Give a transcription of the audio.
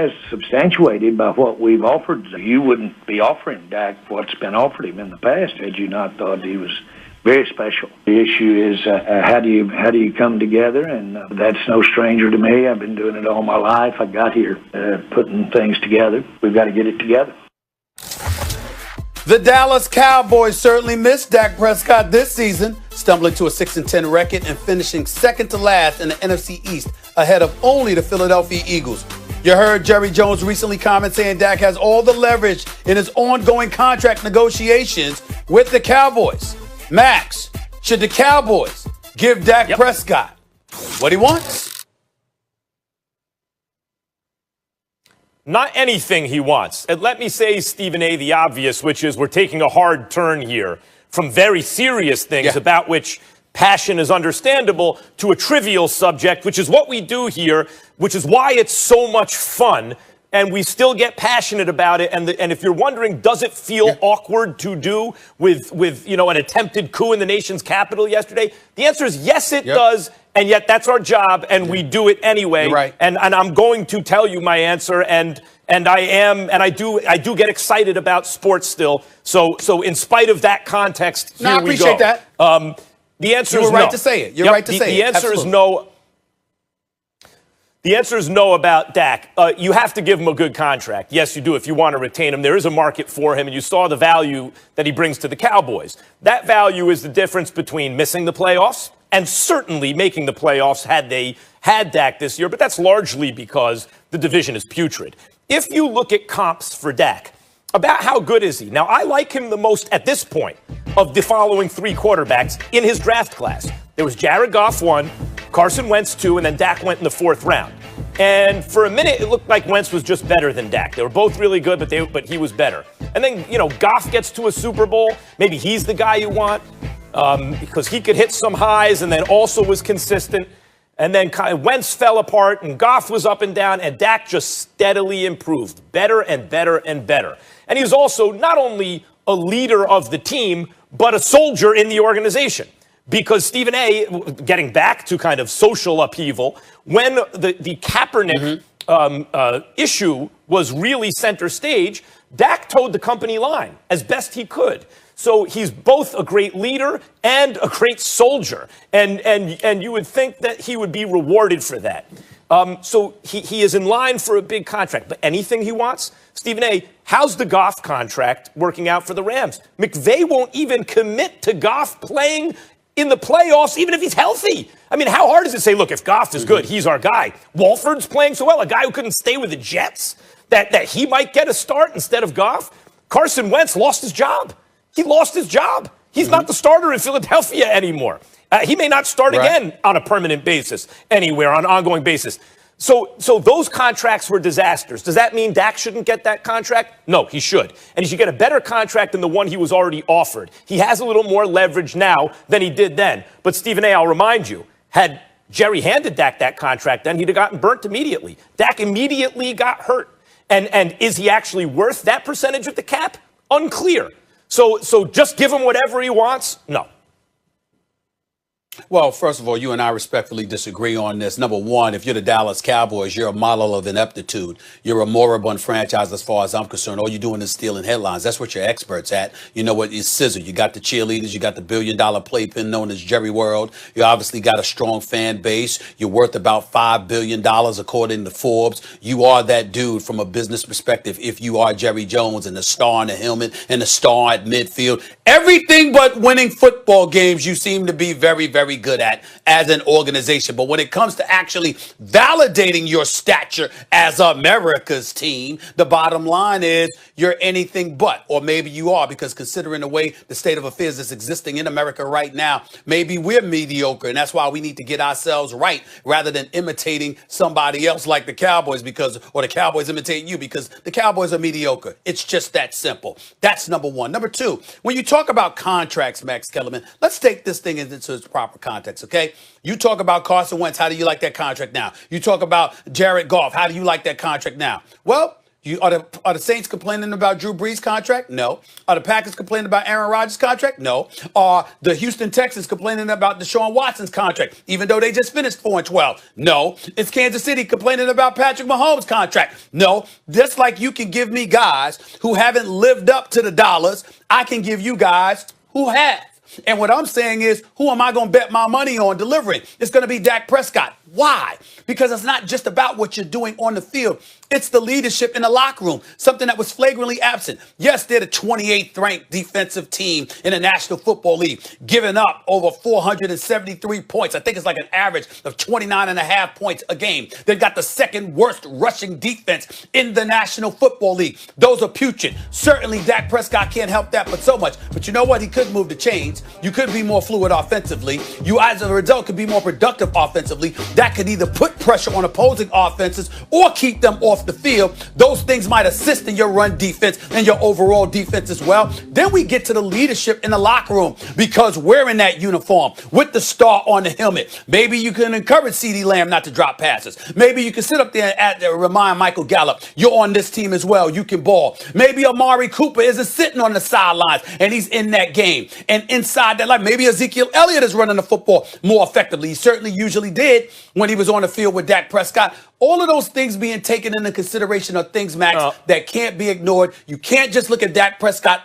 as substantiated by what we've offered. You wouldn't be offering Dak what's been offered him in the past had you not thought he was very special. The issue is how do you come together, and that's no stranger to me. I've been doing it all my life. I got here putting things together. We've got to get it together. The Dallas Cowboys certainly missed Dak Prescott this season, stumbling to a 6-10 record and finishing second to last in the NFC East, ahead of only the Philadelphia Eagles. You heard Jerry Jones recently comment saying Dak has all the leverage in his ongoing contract negotiations with the Cowboys. Max, should the Cowboys give Dak Prescott what he wants? Not anything he wants. And let me say, Stephen A., the obvious, which is we're taking a hard turn here from very serious things about which passion is understandable to a trivial subject, which is what we do here, which is why it's so much fun. And we still get passionate about it. And if you're wondering, does it feel awkward to do with an attempted coup in the nation's capital yesterday? The answer is yes, it does. And yet that's our job, and we do it anyway. Right. And I'm going to tell you my answer, and I do get excited about sports still. So in spite of that context, I appreciate that. The answer is no. You were right to say it. You're right to say it. The answer is no. The answer is no about Dak. You have to give him a good contract. Yes, you do if you want to retain him. There is a market for him, and you saw the value that he brings to the Cowboys. That value is the difference between missing the playoffs and certainly making the playoffs had they had Dak this year, but that's largely because the division is putrid. If you look at comps for Dak, about how good is he? Now, I like him the most at this point of the following three quarterbacks in his draft class. There was Jared Goff 1, Carson Wentz 2, and then Dak went in the fourth round. And for a minute, it looked like Wentz was just better than Dak. They were both really good, but he was better. And then, Goff gets to a Super Bowl. Maybe he's the guy you want because he could hit some highs and then also was consistent. And then Wentz fell apart, and Goff was up and down, and Dak just steadily improved, better and better and better. And he was also not only a leader of the team, but a soldier in the organization. Because Stephen A., getting back to kind of social upheaval, when the Kaepernick issue was really center stage, Dak towed the company line as best he could. So he's both a great leader and a great soldier. And you would think that he would be rewarded for that. So he is in line for a big contract. But anything he wants, Stephen A., how's the Goff contract working out for the Rams? McVay won't even commit to Goff playing in the playoffs, even if he's healthy. I mean, how hard is it to say, look, if Goff is good, he's our guy. Wolford's playing so well, a guy who couldn't stay with the Jets, that he might get a start instead of Goff. Carson Wentz lost his job. He lost his job. He's not the starter in Philadelphia anymore. He may not start again on a permanent basis anywhere, on an ongoing basis. So those contracts were disasters. Does that mean Dak shouldn't get that contract? No, he should. And he should get a better contract than the one he was already offered. He has a little more leverage now than he did then. But Stephen A., I'll remind you, had Jerry handed Dak that contract, then he'd have gotten burnt immediately. Dak immediately got hurt. And is he actually worth that percentage of the cap? Unclear. So just give him whatever he wants? No. Well, first of all, you and I respectfully disagree on this. Number one, if you're the Dallas Cowboys, you're a model of ineptitude. You're a moribund franchise as far as I'm concerned. All you're doing is stealing headlines. That's what you're experts at. You know what? It's scissor. You got the cheerleaders. You got the billion-dollar playpen known as Jerry World. You obviously got a strong fan base. You're worth about $5 billion according to Forbes. You are that dude from a business perspective if you are Jerry Jones and the star in the helmet and the star at midfield. Everything but winning football games you seem to be very, very good at as an organization. But when it comes to actually validating your stature as America's team, the bottom line is you're anything but, or maybe you are, because considering the way the state of affairs is existing in America right now, maybe we're mediocre, and that's why we need to get ourselves right rather than imitating somebody else like the Cowboys or the Cowboys imitating you, because the Cowboys are mediocre. It's just that simple. That's number one. Number two, when you talk about contracts, Max Kellerman, let's take this thing into its proper context, okay? You talk about Carson Wentz. How do you like that contract now? You talk about Jared Goff. How do you like that contract now? Well, Are the Saints complaining about Drew Brees' contract? No. Are the Packers complaining about Aaron Rodgers' contract? No. Are the Houston Texans complaining about Deshaun Watson's contract, even though they just finished 4-12? No. Is Kansas City complaining about Patrick Mahomes' contract? No. Just like you can give me guys who haven't lived up to the dollars, I can give you guys who have. And what I'm saying is, who am I going to bet my money on delivering? It's going to be Dak Prescott. Why? Because it's not just about what you're doing on the field. It's the leadership in the locker room, something that was flagrantly absent. Yes, they're the 28th ranked defensive team in the National Football League, giving up over 473 points. I think it's like an average of 29.5 points a game. They've got the second worst rushing defense in the National Football League. Those are putrid. Certainly, Dak Prescott can't help that but so much. But you know what? He could move the chains. You could be more fluid offensively. You, as a result, could be more productive offensively. That could either put pressure on opposing offenses or keep them off the field. Those things might assist in your run defense and your overall defense as well. Then we get to the leadership in the locker room, because wearing that uniform with the star on the helmet, maybe you can encourage CeeDee Lamb not to drop passes. Maybe you can sit up there and remind Michael Gallup, you're on this team as well. You can ball. Maybe Amari Cooper isn't sitting on the sidelines and he's in that game. And inside that line, maybe Ezekiel Elliott is running the football more effectively. He certainly usually did when he was on the field with Dak Prescott. All of those things being taken into consideration are things, Max, that can't be ignored. You can't just look at Dak Prescott